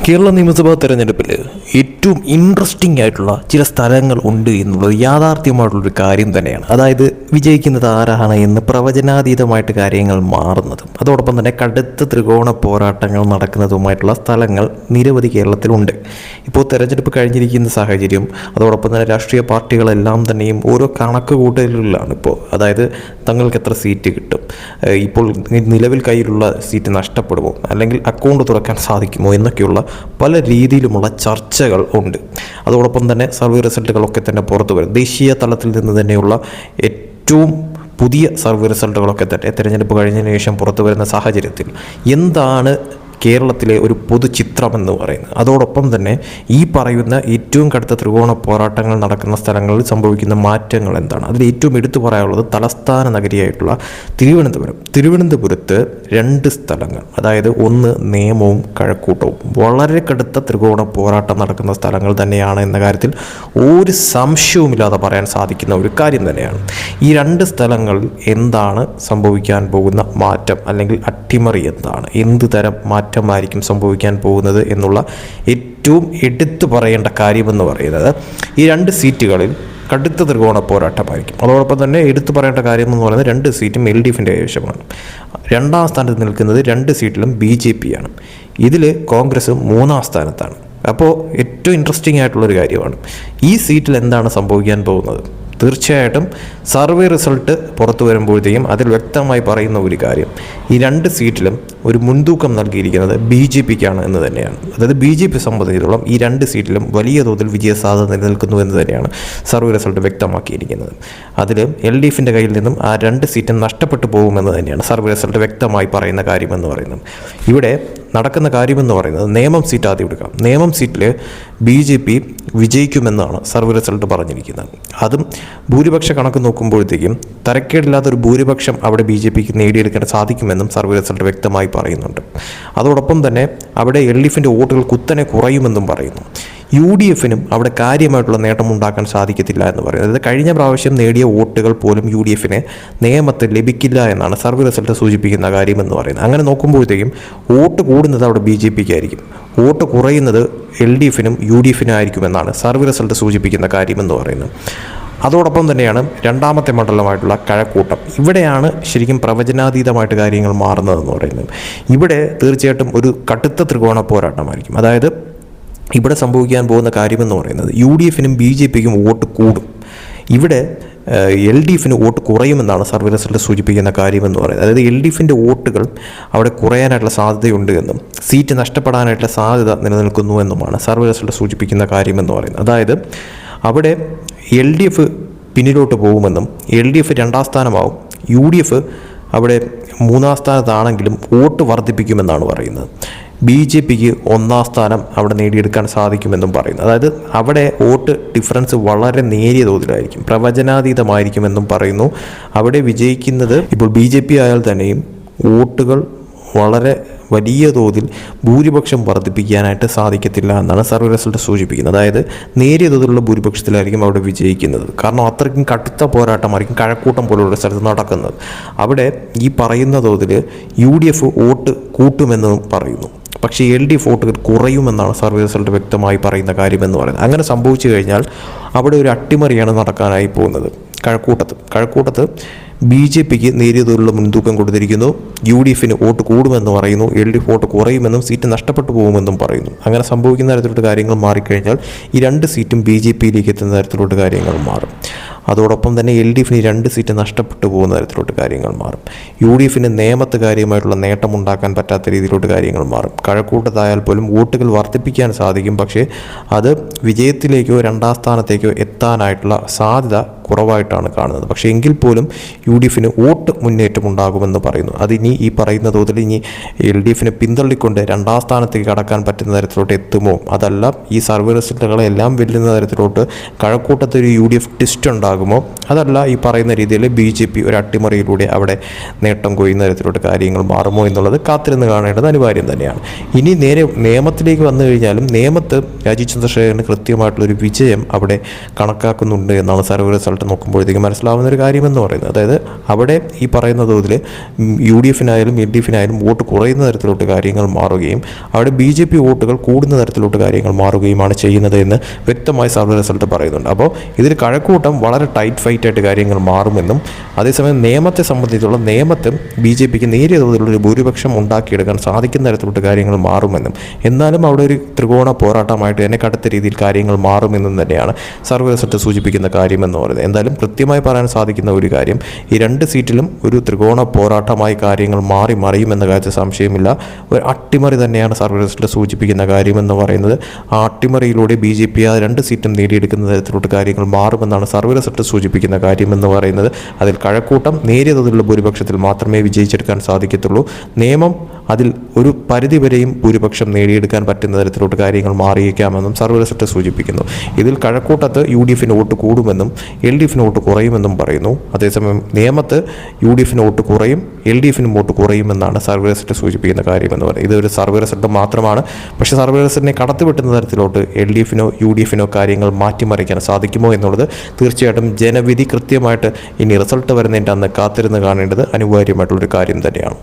കേരള നിയമസഭാ തെരഞ്ഞെടുപ്പിൽ ഏറ്റവും ഇൻട്രസ്റ്റിംഗ് ആയിട്ടുള്ള ചില സ്ഥലങ്ങൾ ഉണ്ട് എന്നുള്ളത് യാഥാർത്ഥ്യമായിട്ടുള്ളൊരു കാര്യം തന്നെയാണ്. അതായത് വിജയിക്കുന്നത് ആരാണ് എന്ന് പ്രവചനാതീതമായിട്ട് കാര്യങ്ങൾ മാറുന്നതും അതോടൊപ്പം തന്നെ കടുത്ത ത്രികോണ പോരാട്ടങ്ങൾ നടക്കുന്നതുമായിട്ടുള്ള സ്ഥലങ്ങൾ നിരവധി കേരളത്തിലുണ്ട്. ഇപ്പോൾ തെരഞ്ഞെടുപ്പ് കഴിഞ്ഞിരിക്കുന്ന സാഹചര്യം അതോടൊപ്പം തന്നെ രാഷ്ട്രീയ പാർട്ടികളെല്ലാം തന്നെയും ഓരോ കണക്ക് കൂട്ടലുകളിലാണ് ഇപ്പോൾ. അതായത് തങ്ങൾക്ക് എത്ര സീറ്റ് കിട്ടും, ഇപ്പോൾ നിലവിൽ കയ്യിലുള്ള സീറ്റ് നഷ്ടപ്പെടുമോ, അല്ലെങ്കിൽ അക്കൗണ്ട് തുറക്കാൻ സാധിക്കുമോ എന്നൊക്കെയുള്ള പല രീതിയിലുമുള്ള ചർച്ചകൾ ഉണ്ട്. അതോടൊപ്പം തന്നെ സർവേ റിസൾട്ടുകളൊക്കെ തന്നെ പുറത്തു വരും. ദേശീയ തലത്തിൽ നിന്ന് തന്നെയുള്ള ഏറ്റവും പുതിയ സർവേ റിസൾട്ടുകളൊക്കെ തന്നെ തിരഞ്ഞെടുപ്പ് കഴിഞ്ഞതിന് ശേഷം പുറത്തു വരുന്ന സാഹചര്യത്തിൽ എന്താണ് കേരളത്തിലെ ഒരു പൊതുചിത്രമെന്ന് പറയുന്നത്, അതോടൊപ്പം തന്നെ ഈ പറയുന്ന ഏറ്റവും കടുത്ത ത്രികോണ പോരാട്ടങ്ങൾ നടക്കുന്ന സ്ഥലങ്ങളിൽ സംഭവിക്കുന്ന മാറ്റങ്ങൾ എന്താണ്, അതിൽ ഏറ്റവും എടുത്തു പറയാനുള്ളത് തലസ്ഥാന നഗരിയായിട്ടുള്ള തിരുവനന്തപുരത്ത് രണ്ട് സ്ഥലങ്ങൾ, അതായത് ഒന്ന് നേമവും കഴക്കൂട്ടവും വളരെ കടുത്ത ത്രികോണ പോരാട്ടം നടക്കുന്ന സ്ഥലങ്ങൾ തന്നെയാണ് എന്ന കാര്യത്തിൽ ഒരു സംശയവുമില്ലാതെ പറയാൻ സാധിക്കുന്ന ഒരു കാര്യം തന്നെയാണ്. ഈ രണ്ട് സ്ഥലങ്ങളിൽ എന്താണ് സംഭവിക്കാൻ പോകുന്ന മാറ്റം അല്ലെങ്കിൽ അട്ടിമറി എന്താണ്, എന്ത് തരം മാറ്റമായിരിക്കും സംഭവിക്കാൻ പോകുന്നത് എന്നുള്ള ഏറ്റവും എടുത്തു പറയേണ്ട കാര്യമെന്ന് പറയുന്നത് ഈ രണ്ട് സീറ്റുകളിൽ കടുത്ത ത്രികോണ പോരാട്ടമായിരിക്കും. അതോടൊപ്പം തന്നെ എടുത്തു പറയേണ്ട കാര്യമെന്ന് പറയുന്നത് രണ്ട് സീറ്റും LDFിൻ്റെ കൈവശമാണ്. രണ്ടാം സ്ഥാനത്ത് നിൽക്കുന്നത് രണ്ട് സീറ്റിലും BJP ആണ്. ഇതിൽ കോൺഗ്രസ് മൂന്നാം സ്ഥാനത്താണ്. അപ്പോൾ ഏറ്റവും ഇൻട്രസ്റ്റിംഗ് ആയിട്ടുള്ളൊരു കാര്യമാണ് ഈ സീറ്റിൽ എന്താണ് സംഭവിക്കാൻ പോകുന്നത്. തീർച്ചയായിട്ടും സർവേ റിസൾട്ട് പുറത്തു വരുമ്പോഴത്തേക്കും അതിൽ വ്യക്തമായി പറയുന്ന ഒരു കാര്യം, ഈ രണ്ട് സീറ്റിലും ഒരു മുൻതൂക്കം നൽകിയിരിക്കുന്നത് BJPക്കാണ് എന്ന് തന്നെയാണ്. അതായത് BJP സംബന്ധിച്ചിടത്തോളം ഈ രണ്ട് സീറ്റിലും വലിയ തോതിൽ വിജയസാധ്യത നിലനിൽക്കുന്നു എന്ന് തന്നെയാണ് സർവേ റിസൾട്ട് വ്യക്തമാക്കിയിരിക്കുന്നത്. അതിൽ LDFിൻ്റെ കയ്യിൽ നിന്നും ആ രണ്ട് സീറ്റും നഷ്ടപ്പെട്ടു പോകുമെന്ന് തന്നെയാണ് സർവേ റിസൾട്ട് വ്യക്തമായി പറയുന്ന കാര്യമെന്ന് പറയുന്നത്. ഇവിടെ നടക്കുന്ന കാര്യമെന്ന് പറയുന്നത് നേമം സീറ്റ് ആദ്യം എടുക്കാം. നേമം സീറ്റിൽ BJP വിജയിക്കുമെന്നാണ് സർവേ റിസൾട്ട് പറഞ്ഞിരിക്കുന്നത്. അതും ഭൂരിപക്ഷ കണക്ക് നോക്കുമ്പോഴത്തേക്കും തരക്കേടില്ലാത്തൊരു ഭൂരിപക്ഷം അവിടെ BJPക്ക് നേടിയെടുക്കാൻ സാധിക്കുമെന്നും സർവേ റിസൾട്ട് വ്യക്തമായി പറയുന്നുണ്ട്. അതോടൊപ്പം തന്നെ അവിടെ LDFിൻ്റെ വോട്ടുകൾ കുത്തനെ കുറയുമെന്നും പറയുന്നു. UDFിനും അവിടെ കാര്യമായിട്ടുള്ള നേട്ടമുണ്ടാക്കാൻ സാധിക്കത്തില്ല എന്ന് പറയുന്നത്. അതായത് കഴിഞ്ഞ പ്രാവശ്യം നേടിയ വോട്ടുകൾ പോലും UDFിന് നിയമത്തിൽ ലഭിക്കില്ല എന്നാണ് സർവേ റിസൾട്ട് സൂചിപ്പിക്കുന്ന കാര്യമെന്ന് പറയുന്നത്. അങ്ങനെ നോക്കുമ്പോഴത്തേക്കും വോട്ട് കൂടുന്നത് അവിടെ BJPക്കായിരിക്കും, വോട്ട് കുറയുന്നത് LDFിനും UDFിനും ആയിരിക്കുമെന്നാണ് സർവേ റിസൾട്ട് സൂചിപ്പിക്കുന്ന കാര്യമെന്ന് പറയുന്നത്. അതോടൊപ്പം തന്നെയാണ് രണ്ടാമത്തെ മണ്ഡലമായിട്ടുള്ള കഴക്കൂട്ടം. ഇവിടെയാണ് ശരിക്കും പ്രവചനാതീതമായിട്ട് കാര്യങ്ങൾ മാറുന്നതെന്ന് പറയുന്നത്. ഇവിടെ തീർച്ചയായിട്ടും ഒരു കടുത്ത ത്രികോണ പോരാട്ടമായിരിക്കും. അതായത് ഇവിടെ സംഭവിക്കാൻ പോകുന്ന കാര്യമെന്ന് പറയുന്നത് UDFിനും BJPക്കും വോട്ട് കൂടും, ഇവിടെ LDFിന് വോട്ട് കുറയുമെന്നാണ് സർവേ റിസൾട്ട് സൂചിപ്പിക്കുന്ന കാര്യമെന്ന് പറയുന്നത്. അതായത് LDFിൻ്റെ വോട്ടുകൾ അവിടെ കുറയാനായിട്ടുള്ള സാധ്യതയുണ്ട് എന്നും സീറ്റ് നഷ്ടപ്പെടാനായിട്ടുള്ള സാധ്യത നിലനിൽക്കുന്നു എന്നുമാണ് സർവേ റിസൾട്ട് സൂചിപ്പിക്കുന്ന കാര്യമെന്ന് പറയുന്നത്. അതായത് അവിടെ LDF പിന്നിലോട്ട് പോകുമെന്നും LDF രണ്ടാം സ്ഥാനമാവും, UDF അവിടെ മൂന്നാം സ്ഥാനത്താണെങ്കിലും വോട്ട് വർദ്ധിപ്പിക്കുമെന്നാണ് പറയുന്നത്. BJPക്ക് ഒന്നാം സ്ഥാനം അവിടെ നേടിയെടുക്കാൻ സാധിക്കുമെന്നും പറയുന്നു. അതായത് അവിടെ വോട്ട് ഡിഫറൻസ് വളരെ നേരിയ തോതിലായിരിക്കും, പ്രവചനാതീതമായിരിക്കുമെന്നും പറയുന്നു. അവിടെ വിജയിക്കുന്നത് ഇപ്പോൾ BJP ആയാൽ തന്നെയും വോട്ടുകൾ വളരെ വലിയ തോതിൽ ഭൂരിപക്ഷം വർദ്ധിപ്പിക്കാനായിട്ട് സാധിക്കത്തില്ല എന്നാണ് സർവേ റിസൾട്ട് സൂചിപ്പിക്കുന്നത്. അതായത് നേരിയ തോതിലുള്ള ഭൂരിപക്ഷത്തിലായിരിക്കും അവിടെ വിജയിക്കുന്നത്. കാരണം അത്രയ്ക്കും കടുത്ത പോരാട്ടമായിരിക്കും കഴക്കൂട്ടം പോലുള്ള സ്ഥലത്ത് നടക്കുന്നത്. അവിടെ ഈ പറയുന്ന തോതിൽ UDF വോട്ട് കൂട്ടുമെന്ന് പറയുന്നു, പക്ഷേ LDF വോട്ടുകൾ കുറയുമെന്നാണ് സർവേ റിസൾട്ട് വ്യക്തമായി പറയുന്ന കാര്യമെന്ന് പറയുന്നത്. അങ്ങനെ സംഭവിച്ചു കഴിഞ്ഞാൽ അവിടെ ഒരു അട്ടിമറിയാണ് നടക്കാനായി പോകുന്നത്. കഴക്കൂട്ടത്ത് BJPക്ക് നേരിയ തോതിലുള്ള മുൻതൂക്കം കൊടുത്തിരിക്കുന്നു, UDFിന് വോട്ട് കൂടുമെന്ന് പറയുന്നു, LDF വോട്ട് കുറയുമെന്നും സീറ്റ് നഷ്ടപ്പെട്ടു പോകുമെന്നും പറയുന്നു. അങ്ങനെ സംഭവിക്കുന്ന തരത്തിലുള്ള കാര്യങ്ങൾ മാറിക്കഴിഞ്ഞാൽ ഈ രണ്ട് സീറ്റും BJPയിലേക്ക് എത്തുന്ന തരത്തിലുള്ള കാര്യങ്ങൾ മാറും. അതോടൊപ്പം തന്നെ LDFിന് രണ്ട് സീറ്റ് നഷ്ടപ്പെട്ടു പോകുന്ന തരത്തിലോട്ട് കാര്യങ്ങൾ മാറും. UDFിന് നിയമത്ത് കാര്യമായിട്ടുള്ള നേട്ടമുണ്ടാക്കാൻ പറ്റാത്ത രീതിയിലോട്ട് കാര്യങ്ങൾ മാറും. കഴക്കൂട്ടത്തായാൽ പോലും വോട്ടുകൾ വർദ്ധിപ്പിക്കാൻ സാധിക്കും, പക്ഷേ അത് വിജയത്തിലേക്കോ രണ്ടാം സ്ഥാനത്തേക്കോ എത്താനായിട്ടുള്ള സാധ്യത കുറവായിട്ടാണ് കാണുന്നത്. പക്ഷേ എങ്കിൽ പോലും UDFിന് വോട്ട് മുന്നേറ്റം ഉണ്ടാകുമെന്ന് പറയുന്നു. അതിനി ഈ പറയുന്ന തോതിൽ ഇനി LDFിനെ പിന്തള്ളിക്കൊണ്ട് രണ്ടാം സ്ഥാനത്തേക്ക് കടക്കാൻ പറ്റുന്ന തരത്തിലോട്ട് എത്തുമോ, അതല്ല ഈ സർവേ റിസൾട്ടുകളെല്ലാം വെല്ലുന്ന തരത്തിലോട്ട് കഴക്കൂട്ടത്ത് ഒരു UDF ട്വിസ്റ്റ് ഉണ്ടാകുമോ, അതല്ല ഈ പറയുന്ന രീതിയിൽ BJP ഒരു അട്ടിമറിയിലൂടെ അവിടെ നേട്ടം കൊയ്യുന്ന തരത്തിലോട്ട് കാര്യങ്ങൾ മാറുമോ എന്നുള്ളത് കാത്തിരുന്ന് കാണേണ്ടത് അനിവാര്യം തന്നെയാണ്. ഇനി നേരെ നിയമത്തിലേക്ക് വന്നു കഴിഞ്ഞാലും നിയമത്ത് രാജീവ് ചന്ദ്രശേഖരന് കൃത്യമായിട്ടുള്ളൊരു വിജയം അവിടെ കണക്കാക്കുന്നുണ്ട് എന്നാണ് സർവേ റിസൾട്ട് റിസൾട്ട് നോക്കുമ്പോഴത്തേക്കും മനസ്സിലാവുന്ന ഒരു കാര്യമെന്ന് പറയുന്നത്, അതായത് അവിടെ ഈ പറയുന്ന തോതിൽ UDF-നായാലും LDF-നായാലും വോട്ട് കുറയുന്ന തരത്തിലോട്ട് കാര്യങ്ങൾ മാറുകയും അവിടെ BJP വോട്ടുകൾ കൂടുന്ന തരത്തിലോട്ട് കാര്യങ്ങൾ മാറുകയുമാണ് ചെയ്യുന്നത് എന്ന് വ്യക്തമായി സർവേ റിസൾട്ട് പറയുന്നുണ്ട്. അപ്പോൾ ഇതിൽ കഴക്കൂട്ടം വളരെ ടൈറ്റ് ഫൈറ്റായിട്ട് കാര്യങ്ങൾ മാറുമെന്നും അതേസമയം നേമത്തെ സംബന്ധിച്ചുള്ള നേമത്തും BJPക്ക് നേരിയ തോതിലുള്ള ഭൂരിപക്ഷം ഉണ്ടാക്കിയെടുക്കാൻ സാധിക്കുന്ന തരത്തിലോട്ട് കാര്യങ്ങൾ മാറുമെന്നും എന്നാലും അവിടെ ഒരു ത്രികോണ പോരാട്ടമായിട്ട് തന്നെ കടുത്ത രീതിയിൽ കാര്യങ്ങൾ മാറുമെന്നും തന്നെയാണ് സർവേ റിസൾട്ട് സൂചിപ്പിക്കുന്ന കാര്യമെന്ന് പറയുന്നത്. എന്തായാലും കൃത്യമായി പറയാൻ സാധിക്കുന്ന ഒരു കാര്യം, ഈ 2 സീറ്റിലും ഒരു ത്രികോണ പോരാട്ടമായി കാര്യങ്ങൾ മാറി മറിയുമെന്ന കാര്യത്തിൽ സംശയമില്ല. ഒരു അട്ടിമറി തന്നെയാണ് സർവേ റിസൾട്ട് സൂചിപ്പിക്കുന്ന കാര്യമെന്ന് പറയുന്നത്. ആ അട്ടിമറിയിലൂടെ BJP ആ 2 സീറ്റും നേടിയെടുക്കുന്ന തരത്തിലോട്ട് കാര്യങ്ങൾ മാറുമെന്നാണ് സർവേ റിസൾട്ട് സൂചിപ്പിക്കുന്ന കാര്യമെന്ന് പറയുന്നത്. അതിൽ കഴക്കൂട്ടം നേരിയ തോതിലുള്ള ഭൂരിപക്ഷത്തിൽ മാത്രമേ വിജയിച്ചെടുക്കാൻ സാധിക്കത്തുള്ളൂ. നിയമം അതിൽ ഒരു പരിധിവരെയും ഭൂരിപക്ഷം നേടിയെടുക്കാൻ പറ്റുന്ന തരത്തിലോട്ട് കാര്യങ്ങൾ മാറിയേക്കാമെന്നും സർവേ റിസൾട്ട് സൂചിപ്പിക്കുന്നു. ഇതിൽ കഴക്കൂട്ടത്ത് UDF-ന് വോട്ട് കൂടുമെന്നും LDF-ന് വോട്ട് കുറയുമെന്നും പറയുന്നു. അതേസമയം നേമത്ത് UDF-ന് വോട്ട് കുറയും, LDF-ന് വോട്ട് കുറയുമെന്നാണ് സർവേ റിസൾട്ട് സൂചിപ്പിക്കുന്ന കാര്യമെന്ന് പറയുന്നത്. ഇതൊരു സർവേ റിസൾട്ട് മാത്രമാണ്. പക്ഷേ സർവേ റിസൾട്ടിനെ കടത്തിവെട്ടുന്ന തരത്തിലോട്ട് LDF-നോ UDF-നോ കാര്യങ്ങൾ മാറ്റിമറിക്കാൻ സാധിക്കുമോ എന്നുള്ളത് തീർച്ചയായിട്ടും ജനവിധി കൃത്യമായിട്ട് ഇനി റിസൾട്ട് വരുന്നതിൻ്റെ അന്ന് കാത്തിരുന്ന് കാണേണ്ടത് അനിവാര്യമായിട്ടുള്ളൊരു കാര്യം തന്നെയാണ്.